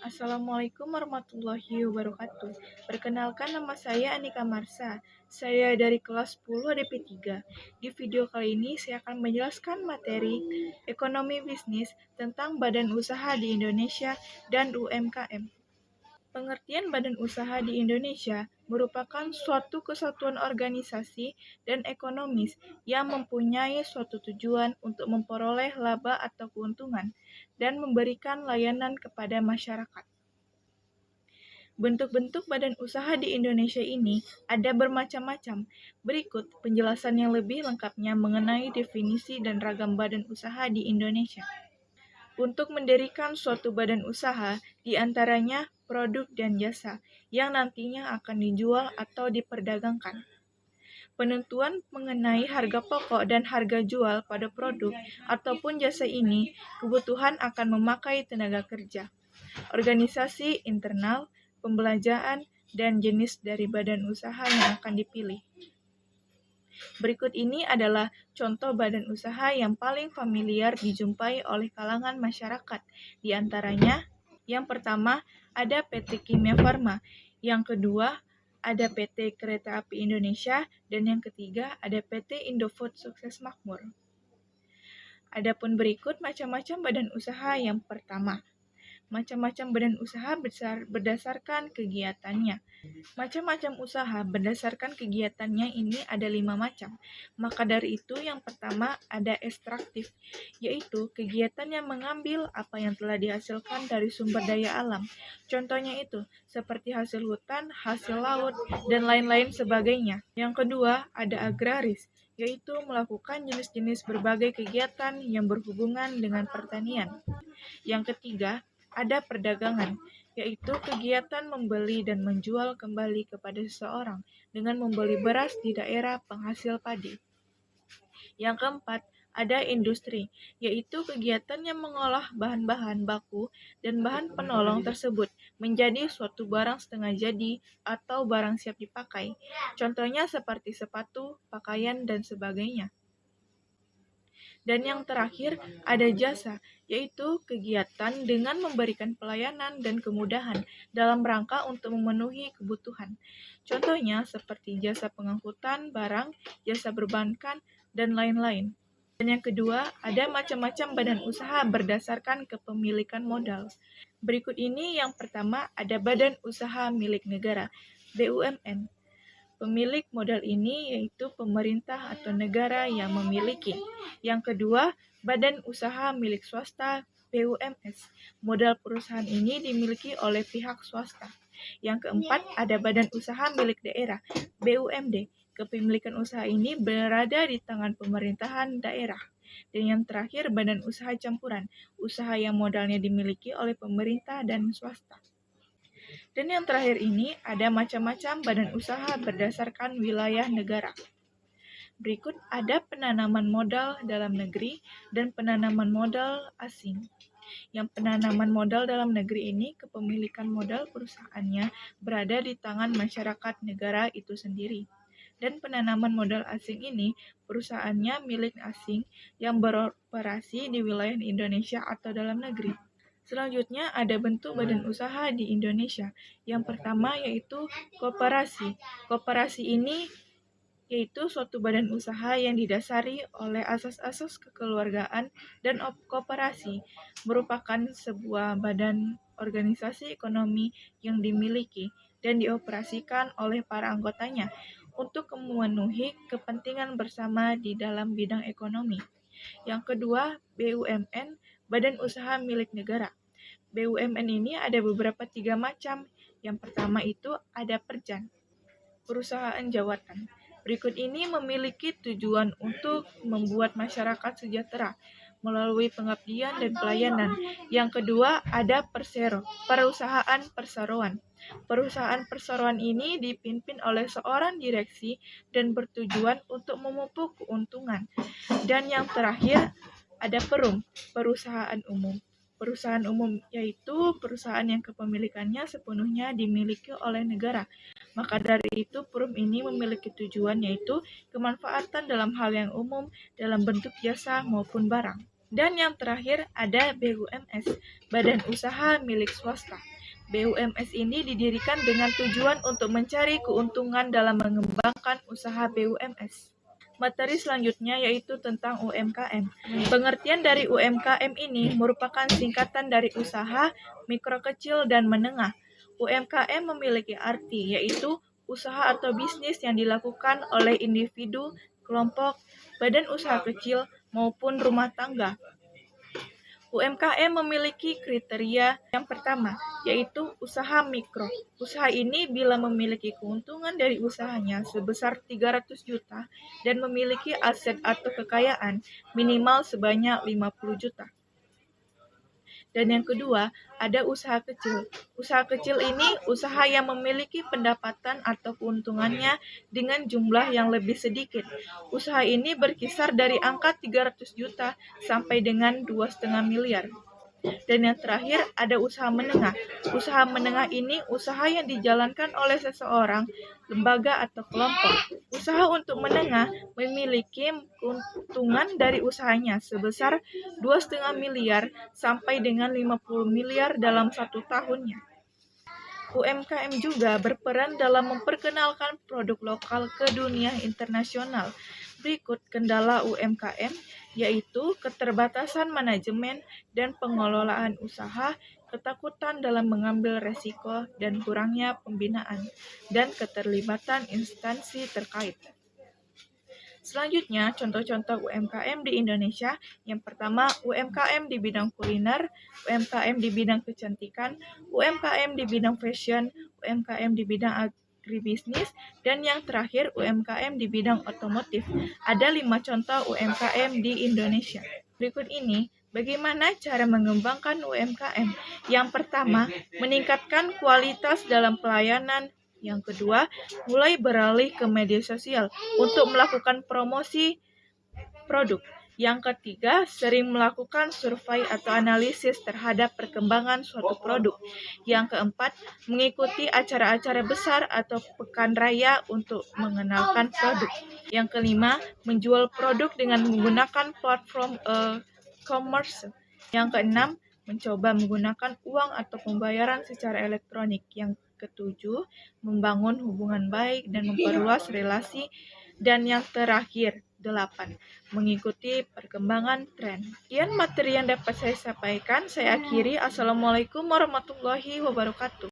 Assalamualaikum warahmatullahi wabarakatuh. Perkenalkan, nama saya Anika Marsa. Saya dari kelas 10 ADP 3. Di video kali ini saya akan menjelaskan materi ekonomi bisnis tentang badan usaha di Indonesia dan UMKM. Pengertian badan usaha di Indonesia merupakan suatu kesatuan organisasi dan ekonomis yang mempunyai suatu tujuan untuk memperoleh laba atau keuntungan dan memberikan layanan kepada masyarakat. Bentuk-bentuk badan usaha di Indonesia ini ada bermacam-macam. Berikut penjelasan yang lebih lengkapnya mengenai definisi dan ragam badan usaha di Indonesia. Untuk mendirikan suatu badan usaha, diantaranya produk dan jasa yang nantinya akan dijual atau diperdagangkan. Penentuan mengenai harga pokok dan harga jual pada produk ataupun jasa ini kebutuhan akan memakai tenaga kerja, organisasi internal, pembelanjaan, dan jenis dari badan usaha yang akan dipilih. Berikut ini adalah contoh badan usaha yang paling familiar dijumpai oleh kalangan masyarakat. Di antaranya, yang pertama ada PT Kimia Farma, yang kedua ada PT Kereta Api Indonesia, dan yang ketiga ada PT Indofood Sukses Makmur. Adapun berikut macam-macam badan usaha. Yang pertama, macam-macam badan usaha berdasarkan kegiatannya. Macam-macam usaha berdasarkan kegiatannya ini ada 5 macam. Maka dari itu yang pertama ada ekstraktif, yaitu kegiatan yang mengambil apa yang telah dihasilkan dari sumber daya alam. Contohnya itu seperti hasil hutan, hasil laut, dan lain-lain sebagainya. Yang kedua ada agraris, yaitu melakukan jenis-jenis berbagai kegiatan yang berhubungan dengan pertanian. Yang ketiga ada perdagangan, yaitu kegiatan membeli dan menjual kembali kepada seseorang dengan membeli beras di daerah penghasil padi. Yang keempat, ada industri, yaitu kegiatan yang mengolah bahan-bahan baku dan bahan penolong tersebut menjadi suatu barang setengah jadi atau barang siap dipakai. Contohnya seperti sepatu, pakaian, dan sebagainya. Dan yang terakhir ada jasa, yaitu kegiatan dengan memberikan pelayanan dan kemudahan dalam rangka untuk memenuhi kebutuhan. Contohnya seperti jasa pengangkutan barang, jasa perbankan, dan lain-lain. Dan yang kedua, ada macam-macam badan usaha berdasarkan kepemilikan modal. Berikut ini yang pertama ada badan usaha milik negara, BUMN. Pemilik modal ini yaitu pemerintah atau negara yang memiliki. Yang kedua, badan usaha milik swasta, BUMS. Modal perusahaan ini dimiliki oleh pihak swasta. Yang keempat, ada badan usaha milik daerah, BUMD. Kepemilikan usaha ini berada di tangan pemerintahan daerah. Dan yang terakhir, badan usaha campuran, usaha yang modalnya dimiliki oleh pemerintah dan swasta. Dan yang terakhir ini ada macam-macam badan usaha berdasarkan wilayah negara. Berikut ada penanaman modal dalam negeri dan penanaman modal asing. Yang penanaman modal dalam negeri ini kepemilikan modal perusahaannya berada di tangan masyarakat negara itu sendiri. Dan penanaman modal asing ini perusahaannya milik asing yang beroperasi di wilayah Indonesia atau dalam negeri. Selanjutnya ada bentuk badan usaha di Indonesia. Yang pertama yaitu koperasi. Koperasi ini yaitu suatu badan usaha yang didasari oleh asas-asas kekeluargaan dan koperasi, merupakan sebuah badan organisasi ekonomi yang dimiliki dan dioperasikan oleh para anggotanya untuk memenuhi kepentingan bersama di dalam bidang ekonomi. Yang kedua, BUMN, badan usaha milik negara. BUMN ini ada beberapa 3 macam. Yang pertama itu ada Perjan, perusahaan jawatan. Berikut ini memiliki tujuan untuk membuat masyarakat sejahtera melalui pengabdian dan pelayanan. Yang kedua ada Persero, perusahaan perseroan. Perusahaan perseroan ini dipimpin oleh seorang direksi dan bertujuan untuk memupuk keuntungan. Dan yang terakhir ada Perum, perusahaan umum. Perusahaan umum yaitu perusahaan yang kepemilikannya sepenuhnya dimiliki oleh negara. Maka dari itu Perum ini memiliki tujuan yaitu kemanfaatan dalam hal yang umum dalam bentuk jasa maupun barang. Dan yang terakhir ada BUMS, badan usaha milik swasta. BUMS ini didirikan dengan tujuan untuk mencari keuntungan dalam mengembangkan usaha BUMS. Materi selanjutnya yaitu tentang UMKM. Pengertian dari UMKM ini merupakan singkatan dari usaha, mikro kecil, dan menengah. UMKM memiliki arti yaitu usaha atau bisnis yang dilakukan oleh individu, kelompok, badan usaha kecil, maupun rumah tangga. UMKM memiliki kriteria yang pertama, yaitu usaha mikro. Usaha ini bila memiliki keuntungan dari usahanya sebesar 300 juta dan memiliki aset atau kekayaan minimal sebanyak 50 juta. Dan yang kedua, ada usaha kecil. Usaha kecil ini usaha yang memiliki pendapatan atau keuntungannya dengan jumlah yang lebih sedikit. Usaha ini berkisar dari angka 300 juta sampai dengan 2,5 miliar. Dan yang terakhir ada usaha menengah. Usaha menengah ini usaha yang dijalankan oleh seseorang, lembaga atau kelompok. Usaha untuk menengah memiliki keuntungan dari usahanya sebesar 2,5 miliar sampai dengan 50 miliar dalam 1 tahunnya. UMKM juga berperan dalam memperkenalkan produk lokal ke dunia internasional. Berikut kendala UMKM, yaitu keterbatasan manajemen dan pengelolaan usaha, ketakutan dalam mengambil resiko, dan kurangnya pembinaan dan keterlibatan instansi terkait. Selanjutnya, contoh-contoh UMKM di Indonesia. Yang pertama, UMKM di bidang kuliner, UMKM di bidang kecantikan, UMKM di bidang fashion, UMKM di bidang agribisnis, dan yang terakhir UMKM di bidang otomotif. Ada 5 contoh UMKM di Indonesia. Berikut ini bagaimana cara mengembangkan UMKM. Yang pertama, meningkatkan kualitas dalam pelayanan. Yang kedua, mulai beralih ke media sosial untuk melakukan promosi produk. Yang ketiga, sering melakukan survei atau analisis terhadap perkembangan suatu produk. Yang keempat, mengikuti acara-acara besar atau pekan raya untuk mengenalkan produk. Yang kelima, menjual produk dengan menggunakan platform e-commerce. Yang keenam, mencoba menggunakan uang atau pembayaran secara elektronik. Yang ketujuh, membangun hubungan baik dan memperluas relasi. Dan yang terakhir, 8. Mengikuti perkembangan tren. Sekian materi yang dapat saya sampaikan. Saya akhiri. Assalamualaikum warahmatullahi wabarakatuh.